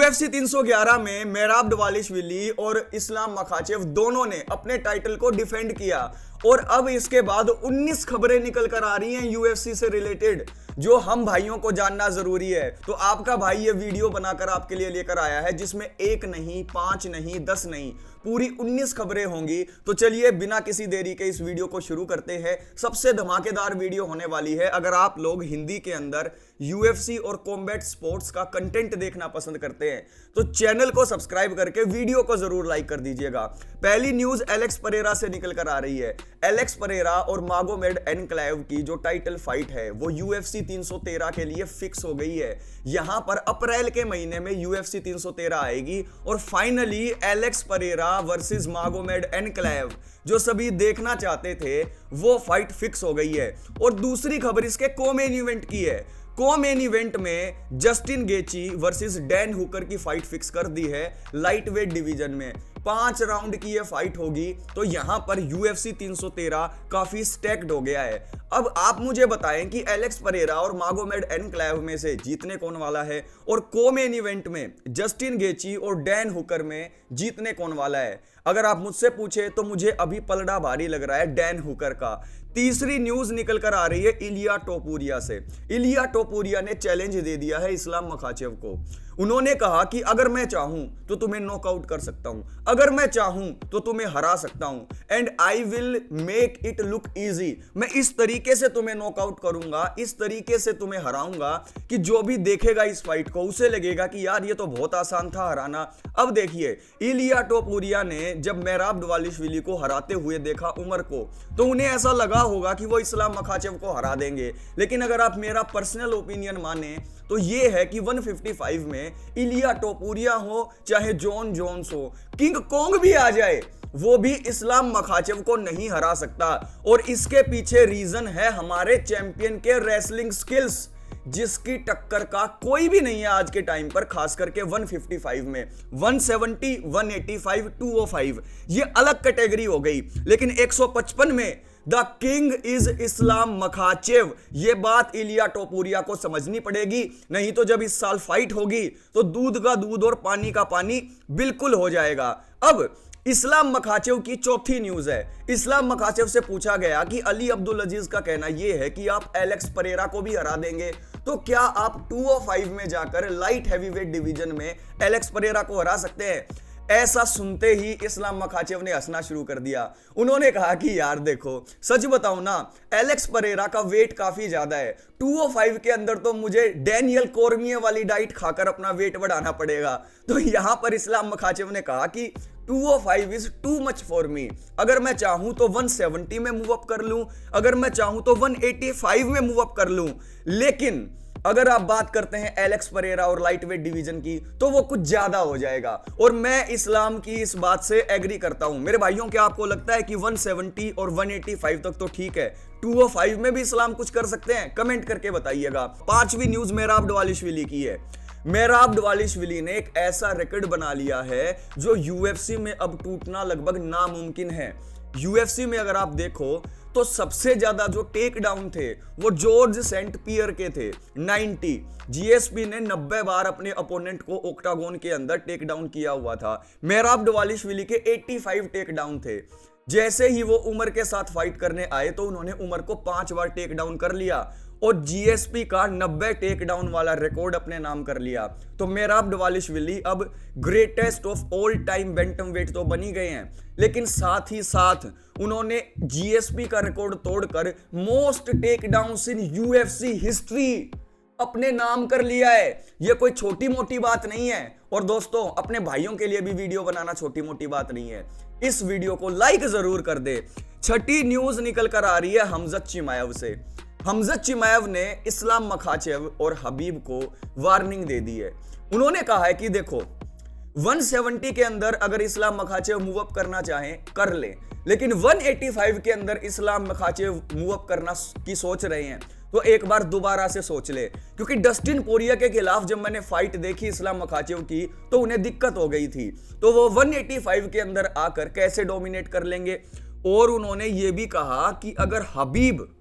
UFC 311 में मेराब दवालिशविली और Islam Makhachev दोनों ने अपने टाइटल को डिफेंड किया और अब इसके बाद 19 खबरें निकल कर आ रही हैं UFC से रिलेटेड जो हम भाइयों को जानना जरूरी है। तो आपका भाई ये वीडियो बनाकर आपके लिए लेकर आया है जिसमें 1 नहीं, 5 नहीं, 10 नहीं, पूरी 19 खबरें होंगी। तो चलिए बिना किसी देरी के इस वीडियो को शुरू करते हैं। सबसे धमाकेदार वीडियो होने वाली है। अगर आप लोग हिंदी के अंदर UFC और कॉम्बैट स्पोर्ट्स का कंटेंट देखना पसंद करते हैं तो चैनल को सब्सक्राइब करके वीडियो को जरूर लाइक कर दीजिएगा। पहली न्यूज एलेक्स परेरा से निकल कर आ रही है। एलेक्स परेरा और मागोमेड एनक्लेव की जो टाइटल फाइट है वो UFC 313 के लिए फिक्स हो गई है। यहां पर अप्रैल के महीने में UFC 313 आएगी और finally Alex Pereira versus Magomed Ankalaev जो सभी देखना चाहते थे वो फाइट फिक्स हो गई है। और दूसरी खबर इसके को-मेन इवेंट की है। को-मेन इवेंट में जस्टिन गेची वर्सेस डैन हुकर की फाइट फिक्स कर दी है। लाइट वेट डिवीजन में 5 राउंड की ये फाइट होगी। तो यहां पर UFC 313 काफी स्टैक्ड हो गया है। अब आप मुझे बताएं कि एलेक्स परेरा और मागोमेड एनक्लेव में से जीतने कौन वाला है और को-मेन इवेंट में जस्टिन गेची और डैन हुकर में जीतने कौन वाला है। अगर आप मुझसे पूछे तो मुझे अभी पलड़ा भारी लग रहा है डैन हुकर का। तीसरी न्यूज निकल कर आ रही है इलिया टोपुरिया से। इलिया टोपुरिया ने चैलेंज दे दिया है इस्लाम मखाचेव को। उन्होंने कहा कि अगर मैं चाहूं तो तुम्हें नॉकआउट कर सकता हूं, अगर मैं चाहूं तो तुम्हें हरा सकता हूं and I will make it look easy. मैं इस तरीके से तुम्हें नॉकआउट करूंगा, इस तरीके से तुम्हें हराऊंगा कि जो भी देखेगा इस फाइट को उसे लगेगा कि यार ये तो बहुत आसान था हराना। अब देखिए इलिया टोपुरिया ने जब मेराब दवालिशविली को हराते हुए देखा उमर को तो उन्हें ऐसा लगा होगा कि वो इस्लाम मखाचेव को हरा देंगे। लेकिन अगर आप मेरा पर्सनल ओपिनियन माने तो ये है कि 155 में इलिया टोपुरिया हो चाहे जॉन जोन्स हो, किंग कॉन्ग भी आ जाए वो भी इस्लाम मखाचेव को नहीं हरा सकता। और इसके पीछे रीजन है हमारे चैंपियन के रेसलिंग स्किल्स जिसकी टक्कर का कोई भी नहीं है आज के टाइम पर, खास करके 155 में। 170, 185, 205 ये अलग कैटेगरी हो गई। लेकिन 155 में the king is Islam Makhachev. ये बात इलिया टोपुरिया को समझनी पड़ेगी, नहीं तो जब इस साल फाइट होगी तो दूध का दूध और पानी का पानी बिल्कुल हो जाएगा। अब इस्लाम मखाचेव की चौथी न्यूज है। इस्लाम मखाचेव से पूछा गया कि अली अब्दुल अजीज का कहना यह है कि आप एलेक्स परेरा को भी हरा देंगे, तो क्या आप 205 में जाकर लाइट हैवीवेट डिवीजन में एलेक्स परेरा को हरा सकते हैं। ऐसा सुनते ही इस्लाम मखाचेव ने हंसना शुरू कर दिया। उन्होंने कहा कि यार देखो सच बताऊं ना, एलेक्स परेरा का वेट काफी ज्यादा है। 205 के अंदर तो मुझे डैनियल कॉर्मिये वाली डाइट खाकर अपना वेट बढ़ाना पड़ेगा। तो यहां पर इस्लाम मखाचेव ने कहा कि 205 is too much for me. अगर मैं चाहूं तो 170 में मूव अप कर लूं, अगर मैं चाहूं तो 185 में मूव अप कर लूं। लेकिन अगर आप बात करते हैं एलेक्स परेरा और लाइट वेट डिवीजन की तो वो कुछ ज्यादा हो जाएगा। और मैं इस्लाम की इस बात से एग्री करता हूं। मेरे भाइयों, क्या आपको लगता है कि 170 और 185 तक तो ठीक है, 205 में भी इस्लाम कुछ कर सकते हैं? कमेंट करके बताइएगा। पांचवी न्यूज मेराब दवालिशविली की है। मेराब दवालिशविली ने एक ऐसा रिकॉर्ड बना लिया है जो UFC में अब टूटना लगभग नामुमकिन है। UFC में अगर आप देखो तो सबसे ज्यादा जो टेक डाउन थे वो जॉर्ज सेंट पियर के थे 90। GSP ने 90 बार अपने अपोनेंट को ओक्टागोन के अंदर टेक डाउन किया हुआ था। मेराब दवालिशविली के 85 टेक डाउन थे। जैसे ही वो उमर के साथ फाइट करने आए तो उन्होंने उमर को 5 बार टेक डाउन कर लिया और GSP का 90 टेक डाउन वाला रिकॉर्ड अपने नाम कर लिया। तो मेराब दवालिशविली अब greatest of all time bantamweight तो बनी गए हैं, लेकिन साथ ही साथ उन्होंने GSP का रिकॉर्ड तोड़कर मोस्ट टेक डाउन्स इन UFC हिस्ट्री अपने नाम कर लिया है। यह कोई छोटी मोटी बात नहीं है। और दोस्तों, अपने भाइयों के लिए भी वीडियो बनाना छोटी मोटी बात नहीं है। इस वीडियो को लाइक जरूर कर दे। छठी न्यूज निकल कर आ रही है हमजत चिमाएव से। हमजत चिमाएव ने इस्लाम मखाचेव और हबीब को वार्निंग दे दी है। उन्होंने कहा है कि देखो 170 के अंदर अगर इस्लाम मखाचेव मूव अप करना चाहें कर ले, लेकिन 185 के अंदर इस्लाम मखाचेव मूव अप करना की सोच रहे हैं तो एक बार दोबारा से सोच ले। क्योंकि डस्टिन पोरिया के खिलाफ जब मैंने फाइट देखी इस्लाम मखाचेव की तो उन्हें दिक्कत हो गई थी, तो वो 185 के अंदर आकर कैसे डोमिनेट कर लेंगे। और उन्होंने ये भी कहा कि अगर हबीब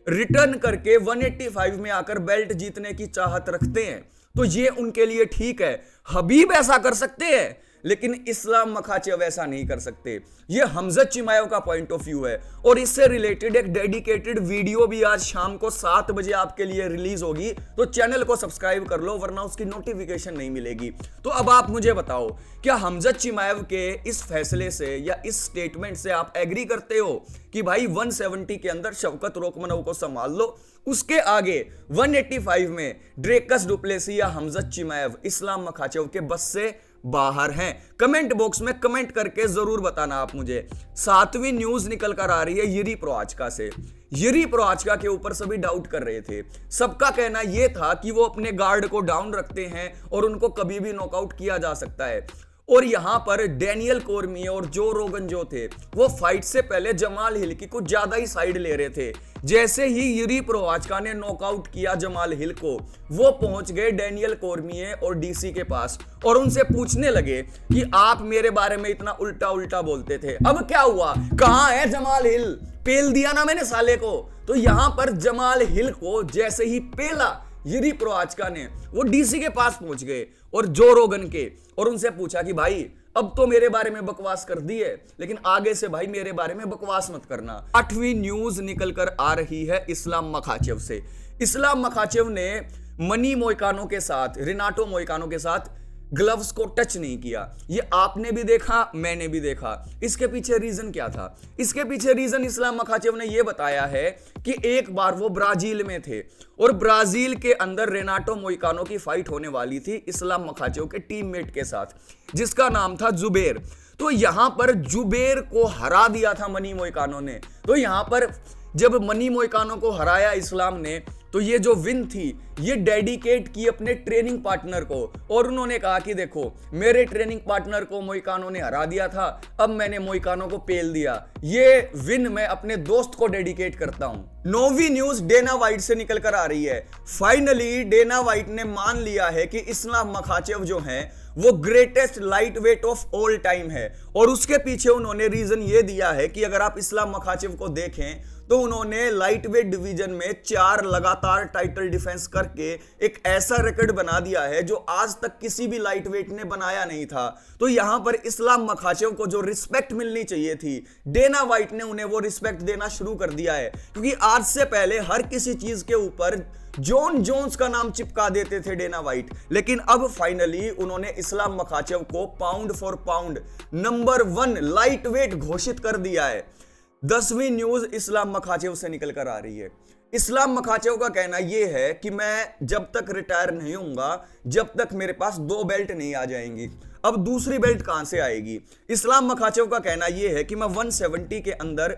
रिटर्न करके 185 में आकर बेल्ट जीतने की चाहत रखते हैं तो ये उनके लिए ठीक है। हबीब ऐसा कर सकते हैं, लेकिन इस्लाम मखाचेव ऐसा नहीं कर सकते। ये हमजत चिमाएव का पॉइंट ऑफ व्यू है, और इससे रिलेटेड एक डेडिकेटेड वीडियो भी आज शाम को 7 बजे आपके लिए रिलीज होगी, तो चैनल को सब्सक्राइब कर लो, वरना उसकी नोटिफिकेशन नहीं मिलेगी। तो अब आप मुझे बताओ, क्या हमजत चिमाएव के इस फैसले से या इस स्टेटमेंट से आप एग्री करते हो कि भाई 170 के अंदर शवकत रोकमनव को संभाल लो, उसके आगे 185 में ड्रेकस डुप्लेसी या हमजत चिमाएव इस्लाम मखाचेव के बस से बाहर हैं? कमेंट बॉक्स में कमेंट करके जरूर बताना आप मुझे। 7वीं न्यूज निकल कर आ रही है यिरी प्रोहात्स्का से। यिरी प्रोहात्स्का के ऊपर सभी डाउट कर रहे थे। सबका कहना यह था कि वो अपने गार्ड को डाउन रखते हैं और उनको कभी भी नॉकआउट किया जा सकता है। और यहां पर डैनियल कॉर्मिये और जो रोगन जो थे, वो फाइट से पहले जमाल हिल की कुछ ज्यादा ही साइड ले रहे थे। जैसे ही यिरी प्रोहात्स्का ने नॉकआउट किया जमाल हिल को, वो पहुंच गए डैनियल कॉर्मिये और डीसी के पास और उनसे पूछने लगे कि आप मेरे बारे में इतना उल्टा उल्टा बोलते थे, अब क्या हुआ, कहां है जमाल हिल? पेल दिया ना मैंने साले को। तो यहां पर जमाल हिल को जैसे ही पेला यिरी प्रोहात्स्का ने, वो डीसी के पास पहुंच गए और जो रोगन के, और उनसे पूछा कि भाई अब तो मेरे बारे में बकवास कर दी है, लेकिन आगे से भाई मेरे बारे में बकवास मत करना। 8वीं न्यूज निकल कर आ रही है इस्लाम मखाचेव से। इस्लाम मखाचेव ने मनी मोइकानो के साथ, रिनाटो मोइकानो के साथ ग्लव्स को टच नहीं किया। ये आपने भी देखा, मैंने भी देखा। इसके पीछे रीजन क्या था? इसके पीछे रीजन इस्लाम मखाचेव ने यह बताया है कि एक बार वो ब्राजील में थे और ब्राजील के अंदर रेनाटो मोइकानो की फाइट होने वाली थी इस्लाम मखाचेव के टीममेट के साथ, जिसका नाम था जुबेर। तो यहां पर जुबेर को हरा दिया था मनी मोइकानो ने। तो यहां पर जब मनी मोइकानो को हराया इस्लाम ने, तो ये जो विन थी ये डेडिकेट की अपने ट्रेनिंग पार्टनर को, और उन्होंने कहा कि देखो मेरे ट्रेनिंग पार्टनर को मोइकानो ने हरा दिया था, अब मैंने मोइकानो को पेल दिया, ये विन मैं अपने दोस्त को डेडिकेट करता हूं। 9वीं न्यूज डेना वाइट से निकल कर आ रही है। फाइनली डेना वाइट ने मान लिया है कि इस्लाम मखाचेव जो हैं वो greatest light weight of all time है, और उसके पीछे उन्होंने रीजन ये दिया है कि अगर आप इस्लाम मखाचेव को देखें तो उन्होंने लाइट वेट डिवीजन में 4 लगातार टाइटल डिफेंस करके एक ऐसा रिकॉर्ड बना दिया है जो आज तक किसी भी लाइट वेट ने बनाया नहीं था। तो यहां पर इस्लाम मखाचेव को जो रिस्पेक्ट मिलनी चाहिए थी, डेना वाइट ने उन्हें वो रिस्पेक्ट देना शुरू कर दिया है, क्योंकि आज से पहले हर किसी चीज के ऊपर जॉन जोन्स का नाम चिपका देते थे डेना वाइट, लेकिन अब फाइनली उन्होंने इस्लाम मखाचेव को pound for pound number 1 light weight घोषित कर दिया है। 10वीं न्यूज इस्लाम मखाचेव से निकल कर आ रही है। इस्लाम मखाचेव का कहना यह है कि मैं जब तक रिटायर नहीं होऊंगा, जब तक मेरे पास 2 बेल्ट नहीं आ जाएंगी। अब दूसरी बेल्ट कहां से आएगी? इस्लाम मखाचेव का कहना यह है कि मैं 170 के अंदर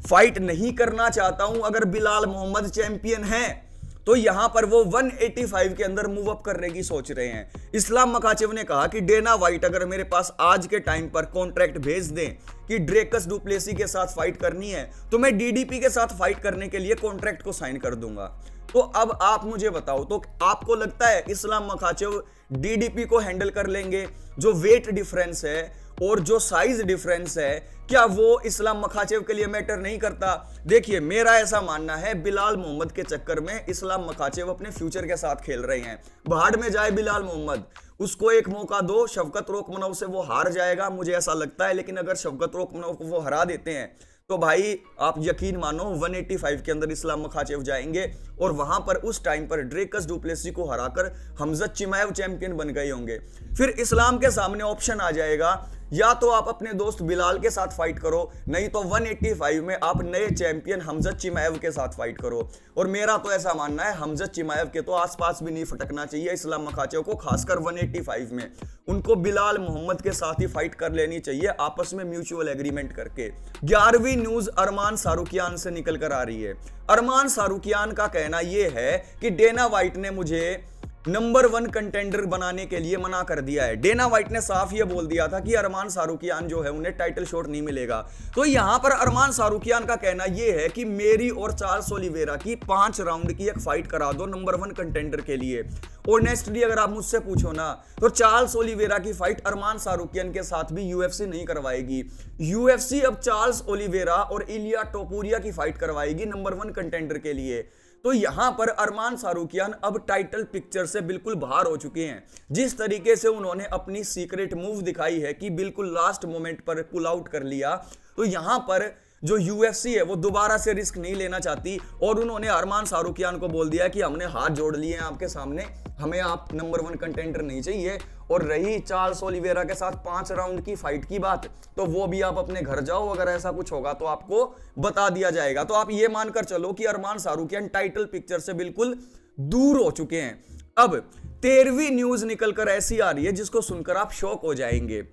फाइट नहीं करना चाहता हूं। अगर बिलाल मोहम्मद चैंपियन है तो यहां पर वो 185 के अंदर मूव अप करने की सोच रहे हैं। इस्लाम मखाचेव ने कहा कि डेना वाइट अगर मेरे पास आज के टाइम पर कॉन्ट्रैक्ट भेज दें कि ड्रेकस डुप्लेसी के साथ फाइट करनी है, तो मैं डीडीपी के साथ फाइट करने के लिए कॉन्ट्रैक्ट को साइन कर दूंगा। तो अब आप मुझे बताओ, तो आपको लगता है इस्लाम मखाचेव डीडीपी को हैंडल कर लेंगे? जो वेट डिफरेंस है और जो साइज डिफरेंस है, क्या वो इस्लाम मखाचेव के लिए मैटर नहीं करता? देखिए, मेरा ऐसा मानना है बिलाल मोहम्मद के चक्कर में इस्लाम मखाचेव अपने फ्यूचर के साथ खेल रहे हैं। भाड़ में जाए बिलाल मोहम्मद, उसको एक मौका दो। शवकत रोकमनव से वो हार जाएगा, मुझे ऐसा लगता है, लेकिन अगर शवकत रोकमनव को वो हरा देते हैं तो भाई आप यकीन मानो 185 के अंदर इस्लाम मखाचेव जाएंगे और वहां पर उस टाइम पर ड्रेकस डुप्लेसी को हराकर हमजत चिमाएव चैंपियन बन गए होंगे। फिर इस्लाम के सामने ऑप्शन आ जाएगा, या तो आप अपने दोस्त बिलाल के साथ फाइट करो, नहीं तो 185 में आप नए चैंपियन हमजत चिमाएव के साथ फाइट करो। और मेरा तो ऐसा मानना है हमजत चिमाएव के तो आसपास भी नहीं फटकना चाहिए इस्लाम मखाचेव को, खासकर 185 में उनको बिलाल मोहम्मद के साथ ही फाइट कर लेनी चाहिए, आपस में म्यूचुअल एग्रीमेंट करके। 11वीं न्यूज अरमान सारुकियान से निकल कर आ रही है। अरमान सारुकियान का कहना यह है कि डेना वाइट ने मुझे नंबर 1 कंटेंडर बनाने के लिए मना कर दिया है। डेना वाइट ने साफ ये बोल दिया था कि अरमान सारुकियान जो है उन्हें टाइटल शॉट नहीं मिलेगा। तो यहां पर अरमान सारुकियान का कहना यह है कि मेरी और चार्ल्स ओलिवेरा की 5 राउंड की एक फाइट करा दो नंबर 1 कंटेंडर के लिए। ऑनेस्टली अगर आप मुझसे पूछो ना, तो चार्ल्स ओलिवेरा की फाइट अरमान सारुकियान के साथ भी यूएफसी नहीं करवाएगी। यूएफसी अब चार्ल्स ओलिवेरा और इलिया टोपुरिया की फाइट करवाएगी नंबर 1 कंटेंडर के लिए। तो यहां पर अरमान सारूकियान अब टाइटल पिक्चर से बिल्कुल बाहर हो चुके हैं। जिस तरीके से उन्होंने अपनी सीक्रेट मूव दिखाई है कि बिल्कुल लास्ट मोमेंट पर पुल आउट कर लिया, तो यहां पर जो यूएफसी है वो दोबारा से रिस्क नहीं लेना चाहती और उन्होंने अरमान सारूकियान को बोल दिया कि हमने हाथ जोड़ लिए हैं आपके सामने, हमें आप नंबर 1 कंटेंडर नहीं चाहिए। और रही चार्ल्स ओलिवेरा के साथ 5 राउंड की फाइट की बात, तो वो भी आप अपने घर जाओ, अगर ऐसा कुछ होगा तो आपको बता दिया जाएगा। तो आप ये मानकर चलो कि अरमान सारूकियान टाइटल पिक्चर से बिल्कुल दूर हो चुके हैं। अब 13वीं न्यूज निकलकर ऐसी आ रही है जिसको सुनकर आप शॉक हो जाएंगे।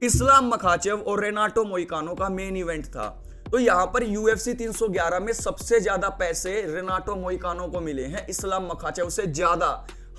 इस्लाम मखाचेव और रेनाटो मोइकानो का मेन इवेंट था। तो यहां पर यूएफसी 311 में सबसे ज्यादा पैसे रेनाटो मोइकानो को मिले हैं, इस्लाम मखाचेव से ज्यादा।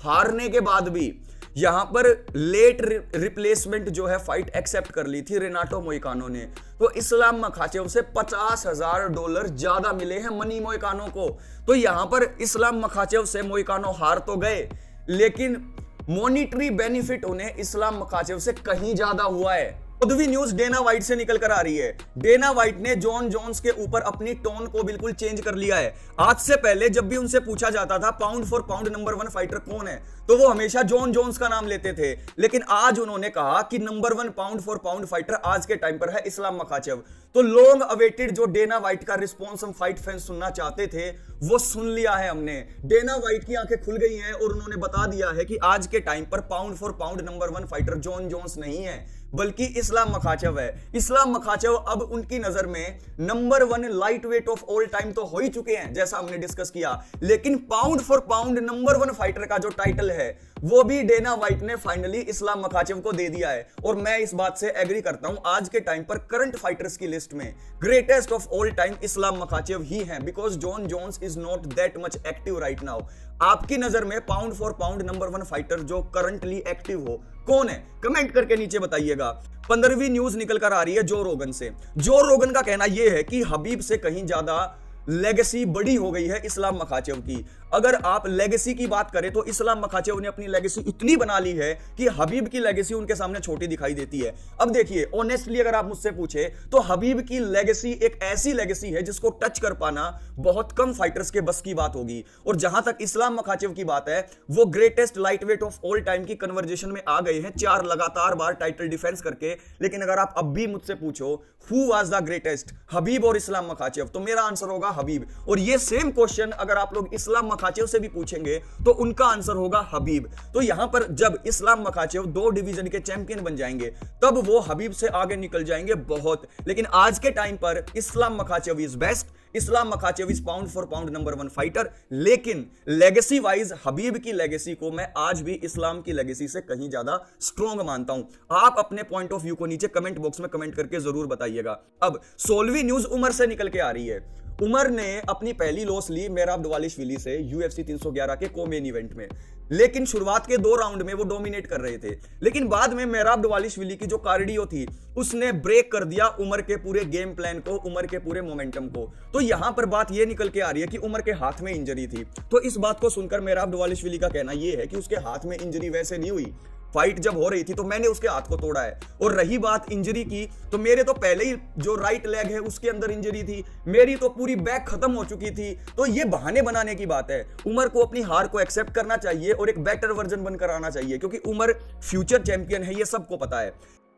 हारने के बाद भी यहां पर लेट रिप्लेसमेंट जो है फाइट एक्सेप्ट कर ली थी रेनाटो मोइकानो ने। तो इस्लाम मखाचेव से $50,000 ज्यादा मिले हैं मनी मोइकानो को। तो यहां पर इस्लाम मखाचेव से मोइकानो हार तो गए, लेकिन मॉनिटरी बेनिफिट उन्हें इस्लाम मखाचेव से कहीं ज्यादा हुआ है। 14वीं न्यूज डेना वाइट से निकल कर आ रही है। डेना वाइट ने जॉन जोन्स के ऊपर अपनी टोन को बिल्कुल चेंज कर लिया है। आज से पहले जब भी उनसे पूछा जाता था pound for pound number 1 fighter कौन है, तो वो हमेशा जॉन जोन्स का नाम लेते थे। लेकिन आज उन्होंने कहा कि number 1 pound for pound fighter आज के टाइम पर है इस्लाम मखाचेव। तो लॉन्ग अवेटेड जो डेना वाइट का रिस्पॉन्स हम फाइट फैंस सुनना चाहते थे वो सुन लिया है हमने। डेना वाइट की आंखें खुल गई हैं और उन्होंने बता दिया है कि आज के टाइम पर pound for pound number 1 fighter Jon Jones नहीं है, बल्कि इस्लाम मखाचेव है। इस्लाम मखाचेव अब उनकी नजर में number 1 light weight of all time तो हो ही चुके हैं, जैसा हमने डिस्कस किया, लेकिन pound for pound number 1 fighter का जो टाइटल है वो भी डेना वाइट ने फाइनली इस्लाम मखाचेव को दे दिया है। और मैं इस बात से एग्री करता हूं, आज के टाइम पर करंट फाइटर्स की लिस्ट में greatest of all time Islam Makhachev ही हैं, because Jon Jones is not that much active right now. आपकी नजर में pound for pound number 1 fighter जो करंटली एक्टिव हो कौन है, कमेंट करके नीचे बताइएगा। 15वीं न्यूज निकल कर आ रही है जो रोगन से। जो रोगन का कहना यह है कि हबीब से कहीं ज्यादा लेगेसी बड़ी हो गई है इस्लाम मखाचेव की। अगर आप लेगेसी की बात करें तो इस्लाम मखाचेव ने अपनी लेगेसी इतनी बना ली है कि हबीब की लेगेसी उनके सामने छोटी दिखाई देती है। अब देखिए, ऑनेस्टली अगर आप मुझसे पूछे तो हबीब की लेगेसी एक ऐसी लेगेसी है जिसको टच कर पाना बहुत कम फाइटर्स के बस की बात होगी। और जहां तक इस्लाम मखाचेव की बात है, वो greatest lightweight of all time की कन्वर्जेशन में आ गए हैं 4 लगातार बार टाइटल डिफेंस करके। लेकिन अगर आप अब भी मुझसे पूछो हु वाज द ग्रेटेस्ट, हबीब और इस्लाम मखाचेव, तो मेरा आंसर होगा हबीब। और ये सेम क्वेश्चन अगर आप लोग इस्लाम मखाचेव से भी पूछेंगे तो उनका आंसर होगा हबीब। तो यहां पर जब इस्लाम मखाचेव 2 डिवीजन के चैंपियन बन जाएंगे तब वो हबीब से आगे निकल जाएंगे बहुत। लेकिन आज के टाइम पर Islam Makhachev is best, Islam Makhachev is pound for pound number 1 fighter. लेकिन लेगेसी वाइज हबीब की लेगेसी को मैं आज भी इस्लाम की लेगेसी से कहीं ज्यादा स्ट्रॉन्ग मानता हूं। आप अपने पॉइंट ऑफ व्यू को नीचे कमेंट बॉक्स में कमेंट करके जरूर बताइएगा। अब 16वीं न्यूज उमर से निकल के आ रही है। उमर ने अपनी पहली लॉस ली मेहराब दवालिशविली से यूएफसी 311 के को-मेन इवेंट में। लेकिन शुरुआत के 2 राउंड में वो डोमिनेट कर रहे थे, लेकिन बाद में मेहराब दवालिशविली की जो कार्डियो थी उसने ब्रेक कर दिया उमर के पूरे गेम प्लान को, उमर के पूरे मोमेंटम को। तो यहां पर बात ये निकल के आ रही है कि उमर के हाथ में इंजरी थी। तो इस बात को सुनकर मेहराब दवालिशविली का कहना यह है कि उसके हाथ में इंजरी वैसे नहीं हुई, फाइट जब हो रही थी तो मैंने उसके हाथ को तोड़ा है। और रही बात इंजरी की, तो मेरे तो पहले ही जो राइट लेग है उसके अंदर इंजरी थी, मेरी तो पूरी बैक खत्म हो चुकी थी। तो ये बहाने बनाने की बात है। उमर को अपनी हार को एक्सेप्ट करना चाहिए और एक बेटर वर्जन बनकर आना चाहिए, क्योंकि उमर फ्यूचर चैंपियन है, ये सबको पता है।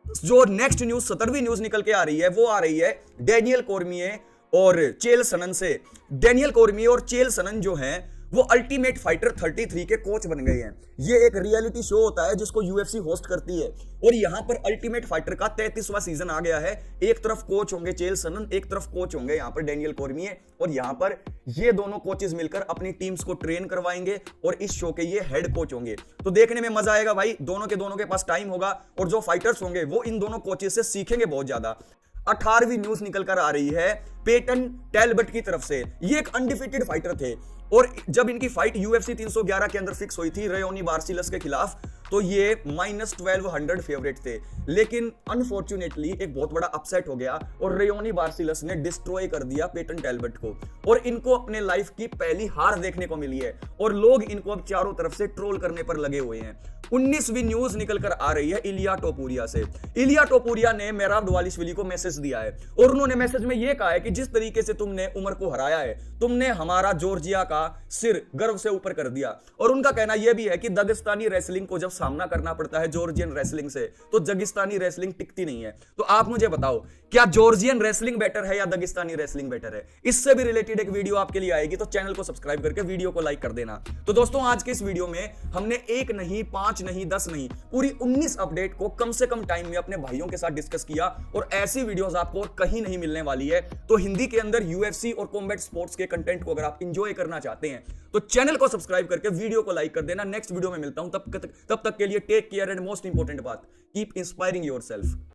जो नेक्स्ट न्यूज 17वीं न्यूज निकल के आ रही है वो आ रही है डैनियल कॉर्मिये और चेल सनन से। डैनियल कॉर्मिये और चेल सनन जो हैं वो अल्टीमेट फाइटर 33 के कोच बन गए हैं। ये एक रियलिटी शो होता है जिसको यूएफसी होस्ट करती है और यहां पर अल्टीमेट फाइटर का 33वां सीजन आ गया है। एक तरफ कोच होंगे चेल सनन, एक तरफ कोच होंगे यहां पर डैनियल कॉर्मिये, और यहां पर ये दोनों कोचेस मिलकर अपनी टीम्स को ट्रेन करवाएंगे और इस शो के ये हेड कोच होंगे। तो देखने में मजा आएगा भाई, दोनों के पास टाइम होगा और जो फाइटर्स होंगे वो इन दोनों कोचेस से सीखेंगे बहुत ज्यादा। 18वीं न्यूज निकल कर आ रही है पेटन टैलबट की तरफ से। ये एक अनडिफिटेड फाइटर थे और जब इनकी फाइट यूएफसी 311 के अंदर फिक्स हुई थी रेयोनी बार्सिलस के खिलाफ, तो ये -1200 फेवरेट थे। लेकिन अनफॉर्चुनेटली एक बहुत बड़ा अपसेट हो गया और रेयोनी बार्सिलस ने डिस्ट्रॉय कर दिया पेटन टैलबट को और इनको अपने लाइफ की पहली हार देखने को मिली है और लोग इनको अब चारों तरफ से ट्रोल करने पर लगे हुए हैं। 19वीं न्यूज निकल कर आ रही है इलिया टोपुरिया से। इलिया टोपुरिया ने मेहराब दवालिशविली को मैसेज दिया है और उन्होंने मैसेज में यह कहा है कि जिस तरीके से तुमने उमर को हराया है, तुमने हमारा जॉर्जिया का सिर गर्व से ऊपर कर दिया। और उनका कहना यह भी है कि दगिस्तानी रेसलिंग को जब सामना करना पड़ता है जॉर्जियन रेसलिंग से, तो दगिस्तानी रेसलिंग टिकती नहीं है। तो आप मुझे बताओ, क्या जॉर्जियन रेसलिंग बेटर है या दगिस्तानी रेसलिंग बेटर है? इससे भी रिलेटेड एक वीडियो आपके लिए आएगी, तो चैनल को सब्सक्राइब करके वीडियो को लाइक कर देना। तो दोस्तों, आज के इस वीडियो में हमने 1 नहीं, 5 नहीं, 10 नहीं, पूरी 19 अपडेट को कम से कम टाइम में अपने भाइयों के साथ डिस्कस किया। और ऐसी वीडियोस आपको और कहीं नहीं मिलने वाली है। तो हिंदी के अंदर यूएफसी और कॉम्बैट स्पोर्ट्स के कंटेंट को अगर आप एंजॉय करना चाहते हैं तो चैनल को सब्सक्राइब करके वीडियो को लाइक कर देना। नेक्स्ट वीडियो में मिलता हूं, तब तक के लिए take care and most important बात, कीप इंस्पायरिंग योरसेल्फ।